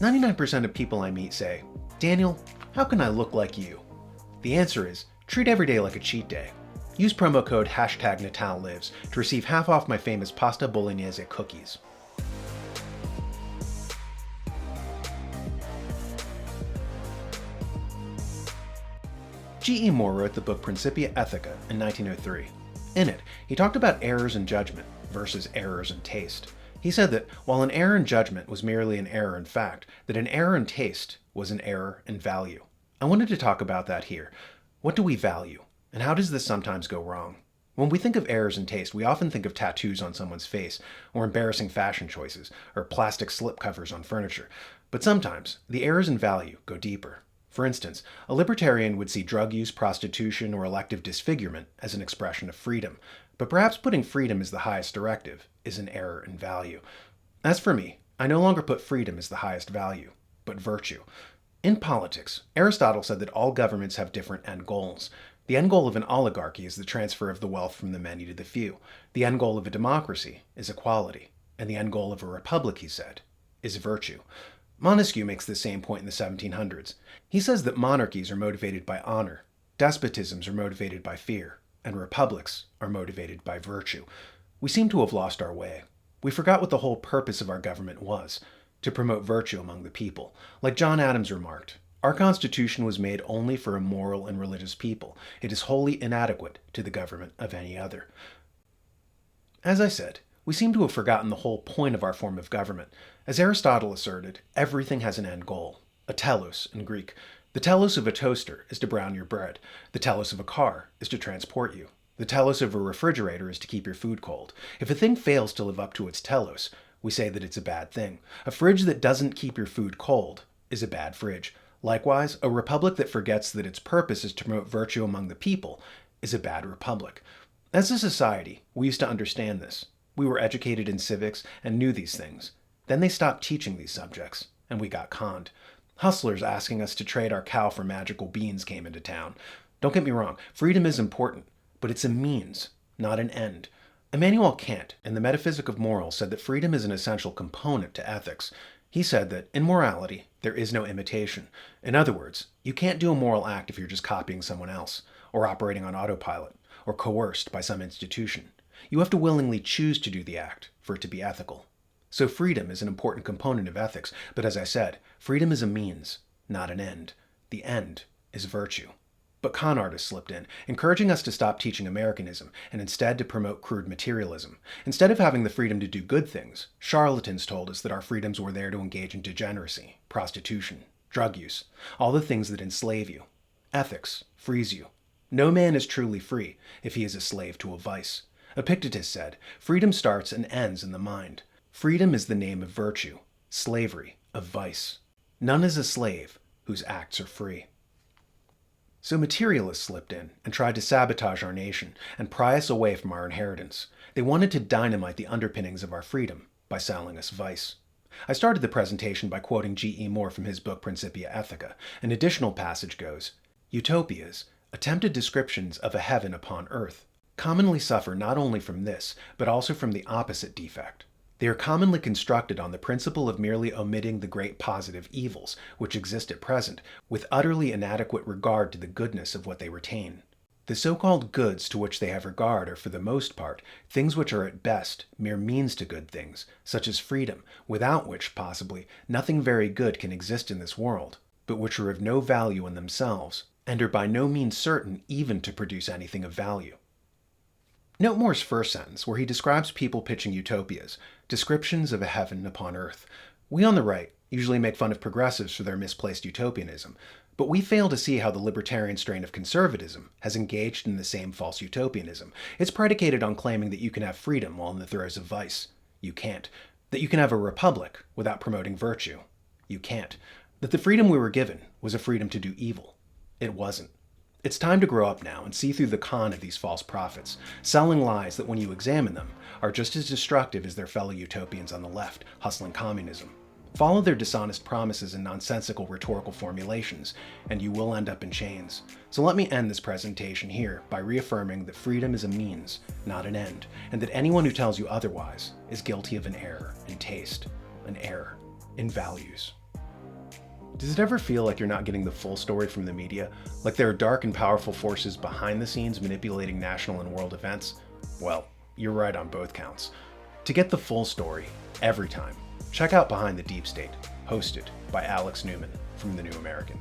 99% of people I meet say, "Daniel, how can I look like you?" The answer is, treat every day like a cheat day. Use promo code #NatalLives to receive half off my famous pasta bolognese cookies. G.E. Moore wrote the book Principia Ethica in 1903. In it, he talked about errors in judgment versus errors in taste. He said that while an error in judgment was merely an error in fact, that an error in taste was an error in value. I wanted to talk about that here. What do we value? And how does this sometimes go wrong? When we think of errors in taste, we often think of tattoos on someone's face, or embarrassing fashion choices, or plastic slipcovers on furniture. But sometimes, the errors in value go deeper. For instance, a libertarian would see drug use, prostitution, or elective disfigurement as an expression of freedom. But perhaps putting freedom as the highest directive is an error in value. As for me, I no longer put freedom as the highest value, but virtue. In politics, Aristotle said that all governments have different end goals. The end goal of an oligarchy is the transfer of the wealth from the many to the few. The end goal of a democracy is equality. And the end goal of a republic, he said, is virtue. Montesquieu makes the same point in the 1700s. He says that monarchies are motivated by honor, despotisms are motivated by fear, and republics are motivated by virtue. We seem to have lost our way. We forgot what the whole purpose of our government was, to promote virtue among the people. Like John Adams remarked, our Constitution was made only for a moral and religious people. It is wholly inadequate to the government of any other. As I said, we seem to have forgotten the whole point of our form of government. As Aristotle asserted, everything has an end goal, a telos in Greek. The telos of a toaster is to brown your bread. The telos of a car is to transport you. The telos of a refrigerator is to keep your food cold. If a thing fails to live up to its telos, we say that it's a bad thing. A fridge that doesn't keep your food cold is a bad fridge. Likewise, a republic that forgets that its purpose is to promote virtue among the people is a bad republic. As a society, we used to understand this. We were educated in civics and knew these things. Then they stopped teaching these subjects, and we got conned. Hustlers asking us to trade our cow for magical beans came into town. Don't get me wrong, freedom is important, but it's a means, not an end. Immanuel Kant, in the Metaphysic of Morals, said that freedom is an essential component to ethics. He said that, in morality, there is no imitation. In other words, you can't do a moral act if you're just copying someone else, or operating on autopilot, or coerced by some institution. You have to willingly choose to do the act for it to be ethical. So freedom is an important component of ethics, but as I said, freedom is a means, not an end. The end is virtue. But con artists slipped in, encouraging us to stop teaching Americanism and instead to promote crude materialism. Instead of having the freedom to do good things, charlatans told us that our freedoms were there to engage in degeneracy, prostitution, drug use, all the things that enslave you. Ethics frees you. No man is truly free if he is a slave to a vice. Epictetus said, freedom starts and ends in the mind. Freedom is the name of virtue, slavery of vice. None is a slave whose acts are free. So materialists slipped in and tried to sabotage our nation and pry us away from our inheritance. They wanted to dynamite the underpinnings of our freedom by selling us vice. I started the presentation by quoting G.E. Moore from his book Principia Ethica. An additional passage goes, "Utopias, attempted descriptions of a heaven upon earth, commonly suffer not only from this, but also from the opposite defect. They are commonly constructed on the principle of merely omitting the great positive evils which exist at present, with utterly inadequate regard to the goodness of what they retain. The so-called goods to which they have regard are for the most part things which are at best mere means to good things, such as freedom, without which, possibly, nothing very good can exist in this world, but which are of no value in themselves, and are by no means certain even to produce anything of value." Note Moore's first sentence, where he describes people pitching utopias, descriptions of a heaven upon earth. We on the right usually make fun of progressives for their misplaced utopianism, but we fail to see how the libertarian strain of conservatism has engaged in the same false utopianism. It's predicated on claiming that you can have freedom while in the throes of vice. You can't. That you can have a republic without promoting virtue. You can't. That the freedom we were given was a freedom to do evil. It wasn't. It's time to grow up now and see through the con of these false prophets, selling lies that when you examine them are just as destructive as their fellow utopians on the left, hustling communism. Follow their dishonest promises and nonsensical rhetorical formulations, and you will end up in chains. So let me end this presentation here by reaffirming that freedom is a means, not an end, and that anyone who tells you otherwise is guilty of an error in taste, an error in values. Does it ever feel like you're not getting the full story from the media? Like there are dark and powerful forces behind the scenes manipulating national and world events? Well, you're right on both counts. To get the full story, every time, check out Behind the Deep State, hosted by Alex Newman from The New American.